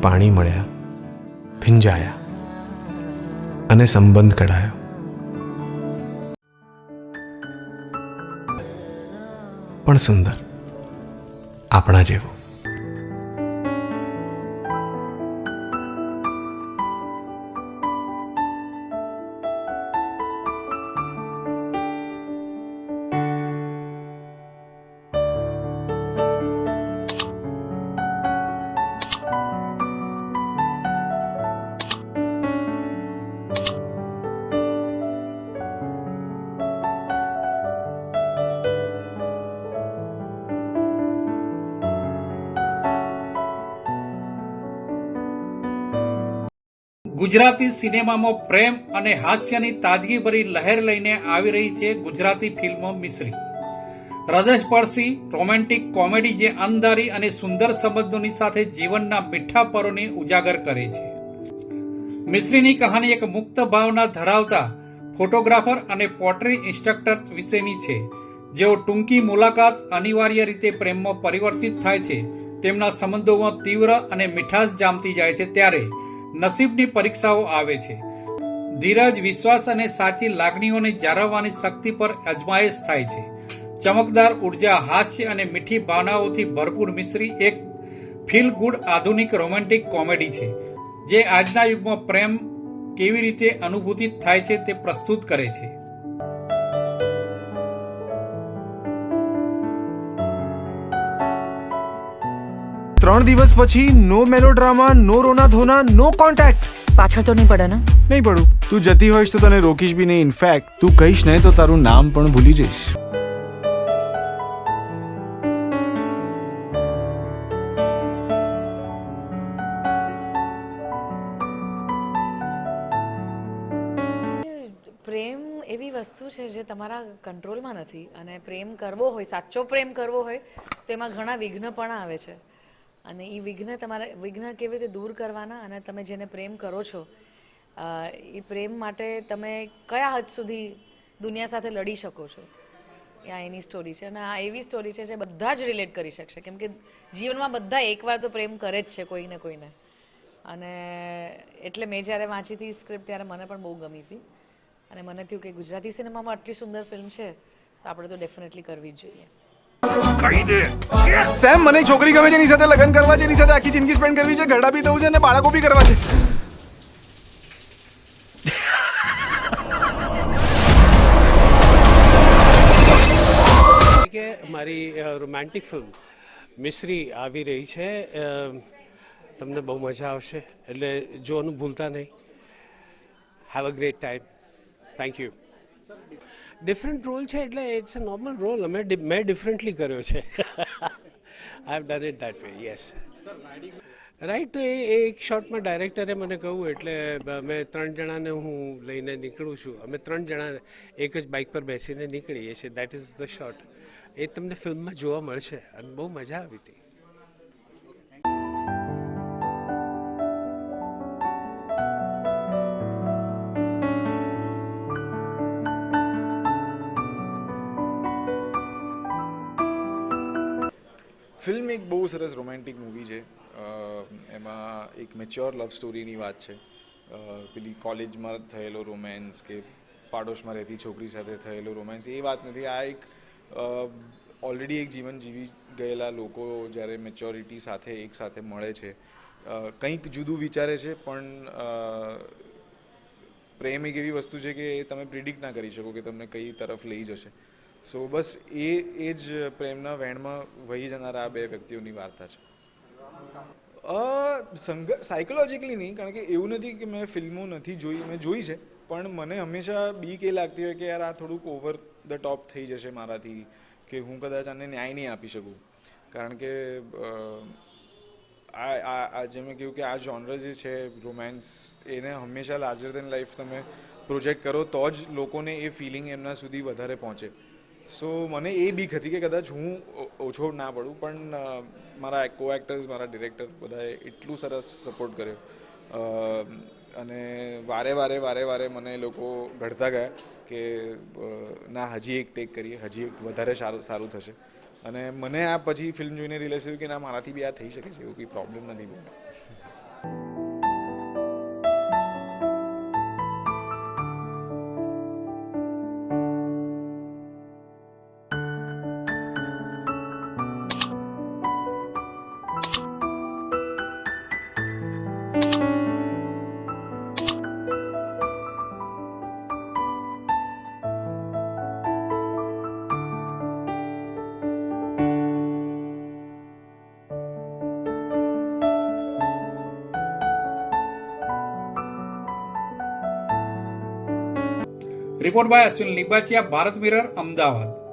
પાણી મળ્યા, ભીંજાયા અને સંબંધ કઢાયો. પણ સુંદર, આપણા જેવું. ગુજરાતી સિનેમામાં પ્રેમ અને હાસ્યની તાજગીભરી લહેર લઈને આવી રહી છે Gujarati film Mishri. હૃદયસ્પર્શી romantic comedy જે અંધારી અને સુંદર સંબંધોની સાથે જીવનના મીઠા પરોને ઉજાગર કરે છે. મિશ્રીની કહાની એક મુક્ત ભાવના ધરાવતા ફોટોગ્રાફર અને પોટ્રી ઇન્સ્ટ્રક્ટર વિશેની છે, જેઓ ટૂંકી મુલાકાત અનિવાર્ય રીતે પ્રેમમાં પરિવર્તિત થાય છે. તેમના સંબંધોમાં તીવ્ર અને મીઠાશ જામતી જાય છે ત્યારે નસીબની પરીક્ષાઓ આવે છે. ધીરજ, વિશ્વાસ અને સાચી લાગણીઓને જાળવવાની શક્તિ પર અજમાયશ થાય છે. ચમકદાર ઉર્જા, હાસ્ય અને મીઠી ભાવનાઓથી ભરપૂર મિશ્રી એક ફીલ ગુડ આધુનિક રોમેન્ટિક કોમેડી છે, જે આજના યુગમાં પ્રેમ કેવી રીતે અનુભૂતિ થાય છે તે પ્રસ્તુત કરે છે. ત્રણ દિવસ પછી નો મેલોડ્રામા, નો રોના ધોના, નો કોન્ટેક્ટ. પાછળ તો નહીં પડે ને? નહીં પડું. તું જતી હોઈશ તો તને રોકીશ બી નહીં. ઇનફેક્ટ તું કહીશ ને તો તારું નામ પણ ભૂલી જઈશ. પ્રેમ એવી વસ્તુ છે જે તમારા કંટ્રોલમાં નથી, અને પ્રેમ કરવો હોય, સાચો પ્રેમ કરવો હોય તો એમાં ઘણા વિઘ્ન પણ આવે છે. અને એ વિઘ્ન કેવી રીતે દૂર કરવાના, અને તમે જેને પ્રેમ કરો છો એ પ્રેમ માટે તમે કયા હદ સુધી દુનિયા સાથે લડી શકો છો, આ એની સ્ટોરી છે. અને આ એવી સ્ટોરી છે જે બધા જ રિલેટ કરી શકશે, કેમ કે જીવનમાં બધા એકવાર તો પ્રેમ કરે જ છે કોઈને કોઈને. અને એટલે મેં જ્યારે વાંચી હતી સ્ક્રિપ્ટ ત્યારે મને પણ બહુ ગમી હતી, અને મને થયું કે ગુજરાતી સિનેમામાં આટલી સુંદર ફિલ્મ છે તો આપણે તો ડેફિનેટલી કરવી જ જોઈએ. સેમ, મને એક છોકરી ગમે છે, એની સાથે લગ્ન કરવા છે, એની સાથે આખી જિંદગી સ્પેન્ડ કરવી છે, ઘરડા બી થવું છે અને બાળકો બી કરવા છે. કે મારી રોમેન્ટિક ફિલ્મ મિશ્રી આવી રહી છે. તમને બહુ મજા આવશે, એટલે જોવાનું ભૂલતા નહીં. Have a great time. Thank you. Different role છે એટલે ઇટ્સ અ નોર્મલ રોલ. મેં ડિફરન્ટલી કર્યો છે. I have done it that way. Yes right. તો એ એક શોર્ટમાં ડાયરેક્ટરે મને કહ્યું, એટલે અમે 3 જણાને હું લઈને નીકળું છું. અમે 3 જણા એક જ બાઇક પર બેસીને નીકળીએ છીએ. That is the short. એ તમને ફિલ્મમાં જોવા મળશે અને બહુ મજા આવી હતી. ફિલ્મ એક બહુ સરસ રોમેન્ટિક મૂવી છે. એમાં એક મેચ્યોર લવ સ્ટોરીની વાત છે. પેલી કોલેજમાં થયેલો રોમેન્સ કે પાડોશમાં રહેતી છોકરી સાથે થયેલો રોમેન્સ, એ વાત નથી. આ એક ઓલરેડી એક જીવન જીવી ગયેલા લોકો જ્યારે મેચ્યોરિટી સાથે એક સાથે મળે છે, કંઈક જુદું વિચારે છે, પણ પ્રેમ એક એવી વસ્તુ છે કે તમે પ્રિડિક્ટ ના કરી શકો કે તમને કઈ તરફ લઈ જશે. સો બસ એ જ પ્રેમના વહેણમાં વહી જનારા આ 2 વ્યક્તિઓની વાર્તા છે. સાયકોલોજીકલી નહીં, કારણ કે એવું નથી કે મેં ફિલ્મો નથી જોઈ, મેં જોઈ છે, પણ મને હંમેશા બીક એ લાગતી હોય કે યાર આ થોડુંક ઓવર ધ ટોપ થઈ જશે મારાથી, કે હું કદાચ આને ન્યાય નહીં આપી શકું. કારણ કે જે મેં કહ્યું કે આ જોનર જે છે રોમેન્સ, એને હંમેશા લાર્જર દેન લાઈફ તમે પ્રોજેક્ટ કરો તો જ લોકોને એ ફિલિંગ એમના સુધી વધારે પહોંચે. સો મને એ બીક હતી કે કદાચ હું ઓછો ના પડું, પણ મારા કો એક્ટર્સ, મારા ડિરેક્ટર બધાએ એટલું સરસ સપોર્ટ કર્યો, અને વારે વારે મને લોકો ઘડતા ગયા કે ના હજી એક ટેક કરીએ, હજી એક વધારે સારું થશે. અને મને આ પછી ફિલ્મ જોઈને રિયલાઇઝ થયું કે ના મારાથી બી આ થઈ શકે છે, એવું કંઈ પ્રોબ્લેમ નથી. Report by Ashwin Limbachiya, Bharat mirror, Ahmedabad.